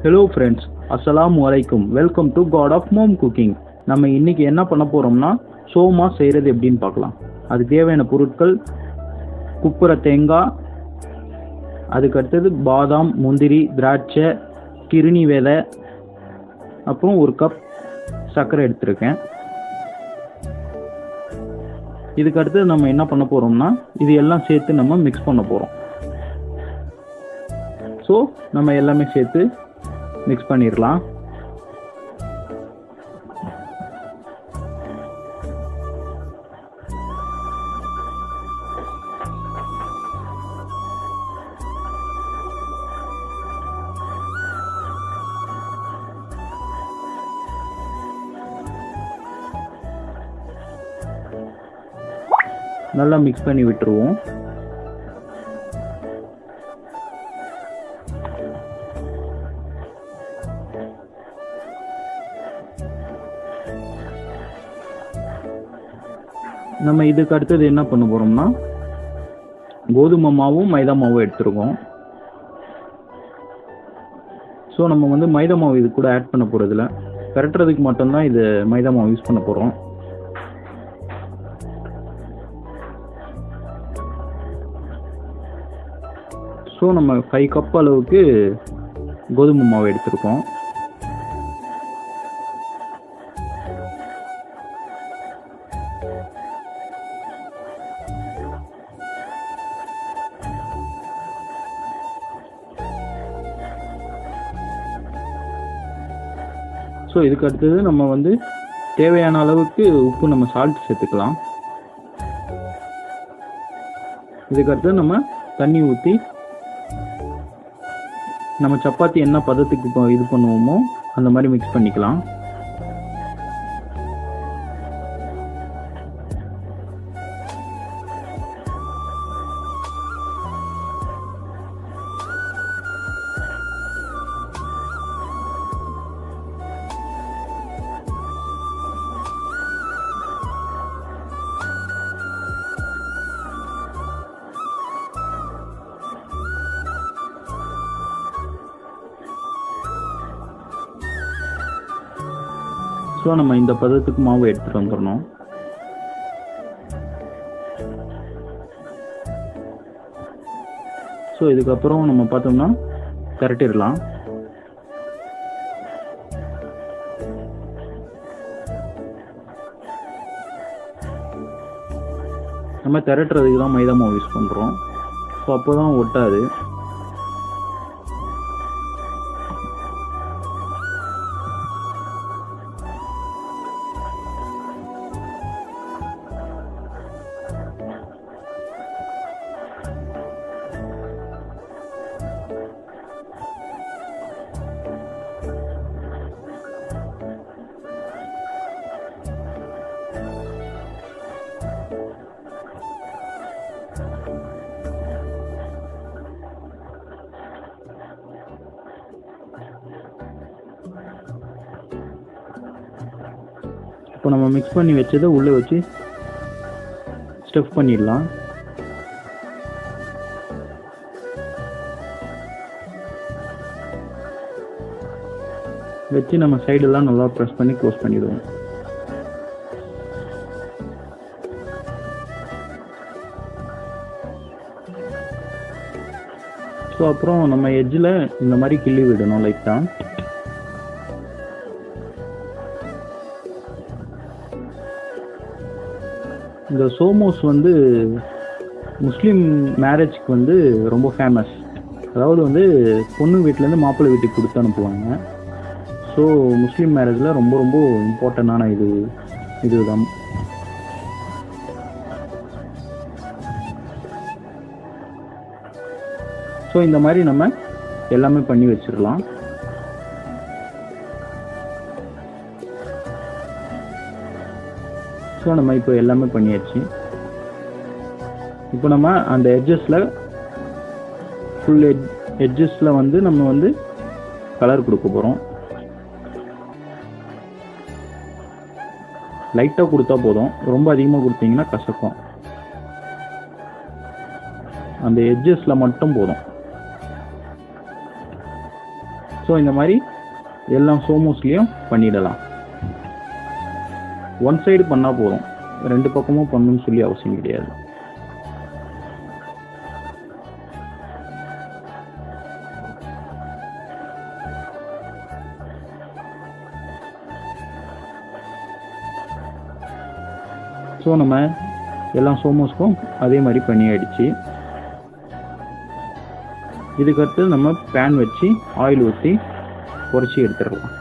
Hello friends, அஸ்ஸலாமு அலைக்கும். Welcome to god of mom cooking. நம்ம இன்றைக்கி என்ன பண்ண போகிறோம்னா சோமா செய்கிறது எப்படின்னு பார்க்கலாம். அதுக்கு தேவையான பொருட்கள்: குப்புற தேங்காய், அதுக்கடுத்தது பாதாம், முந்திரி, திராட்சை, கிருணி விதை, அப்புறம் 1 கப் சர்க்கரை எடுத்திருக்கேன். இதுக்கு அடுத்தது நம்ம என்ன பண்ண போகிறோம்னா இது எல்லாம் சேர்த்து நம்ம மிக்ஸ் பண்ண போகிறோம். ஸோ நம்ம எல்லாமே சேர்த்து மிக்ஸ் பண்ணிடலாம். நல்லா மிக்ஸ் பண்ணி விட்டுருவோம். நம்ம இதுக்கு அடுத்தது என்ன பண்ண போகிறோம்னா கோதுமை மாவும் மைதா மாவும் எடுத்துருக்கோம். ஸோ நம்ம மைதா மாவு இது கூட ஆட் பண்ண போகிறதில்ல, பெரட்டுறதுக்கு மட்டும்தான் இது மைதா மாவு யூஸ் பண்ண போகிறோம். ஸோ நம்ம 5 கப் அளவுக்கு கோதுமை மாவு எடுத்துருக்கோம். ஸோ இதுக்கு அடுத்தது நம்ம தேவையான அளவுக்கு உப்பு, நம்ம சால்ட் சேர்த்துக்கலாம். இதுக்கு அடுத்தது நம்ம தண்ணி ஊற்றி நம்ம சப்பாத்தி என்ன பதத்துக்கு இப்போ இது பண்ணுவோமோ அந்த மாதிரி மிக்ஸ் பண்ணிக்கலாம். ஸோ நம்ம இந்த பதத்துக்கு மாவு எடுத்துகிட்டு வந்துடணும். ஸோ இதுக்கப்புறம் நம்ம பார்த்தோம்னா திரட்டிடலாம். நம்ம திரட்டுறதுக்கு தான் மைதா மாவு யூஸ் பண்ணுறோம். ஸோ அப்போ தான் ஒட்டாது. இப்போ நம்ம மிக்ஸ் பண்ணி வச்சதை உள்ளே வச்சு ஸ்டஃப் பண்ணிடலாம். வச்சு நம்ம சைடெல்லாம் நல்லா ப்ரெஸ் பண்ணி க்ளோஸ் பண்ணிடுவோம். ஸோ அப்புறம் நம்ம எட்ஜில் இந்த மாதிரி கிள்ளி விடணும் லைட்டாக. இந்த சோமோஸ் முஸ்லீம் மேரேஜ்க்கு ரொம்ப ஃபேமஸ். அதாவது பொண்ணு வீட்டிலேருந்து மாப்பிள்ளை வீட்டுக்கு கொடுத்து அனுப்புவாங்க. ஸோ முஸ்லீம் மேரேஜில் ரொம்ப ரொம்ப இம்பார்ட்டண்டான இதுதான். ஸோ இந்த மாதிரி நம்ம எல்லாமே பண்ணி வச்சிடலாம். ஸோ நம்ம இப்போ எல்லாமே பண்ணியாச்சு. இப்போ நம்ம அந்த எட்ஜஸில் ஃபுல் எட்ஜஸில் நம்ம கலர் கொடுக்க போகிறோம். லைட்டாக கொடுத்தா போதும், ரொம்ப அதிகமாக கொடுத்தீங்கன்னா கசக்கும். அந்த எட்ஜஸில் மட்டும் போதும். ஸோ ஸோ இந்த மாதிரி எல்லா சோமோஸ்லேயும் பண்ணிடலாம். ஒன் சைடு பண்ணால் போதும், 2 பக்கமும் பண்ணணும்னு சொல்லி அவசியம் கிடையாது. ஸோ நம்ம எல்லா சோமோஸ்க்கும் அதே மாதிரி பண்ணியாயிடுச்சு. இதுக்கடுத்து நம்ம பேன் வச்சு ஆயில் ஊற்றி பொரிச்சு எடுத்துடலாம்.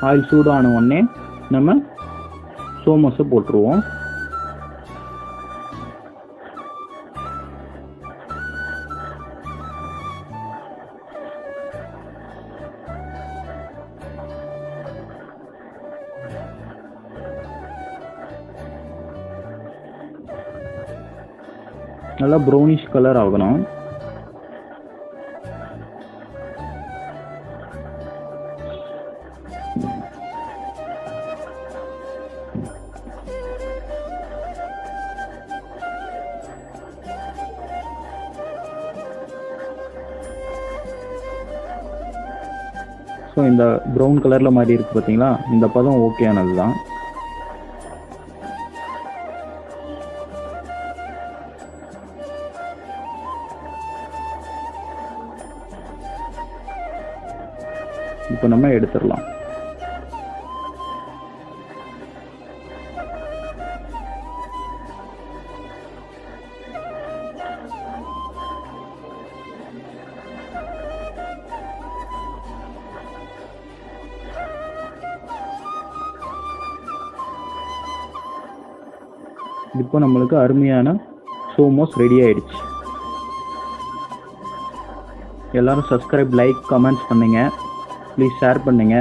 ஆயில் சூடான உடனே நம்ம சோமோஸை போட்டுருவோம். நல்லா ப்ரௌனிஷ் கலர் ஆகணும். ஸோ இந்த ப்ரௌன் கலரில் மாதிரி இருக்குது பார்த்தீங்களா, இந்த பதம் ஓகேயானது தான். இப்போ நம்ம எடுத்துடலாம். இப்போ நம்மளுக்கு அருமையான சோமோஸ் ரெடி ஆயிடுச்சு. எல்லாரும் சப்ஸ்கிரைப், லைக், கமெண்ட்ஸ் பண்ணுங்க. ப்ளீஸ் ஷேர் பண்ணுங்க.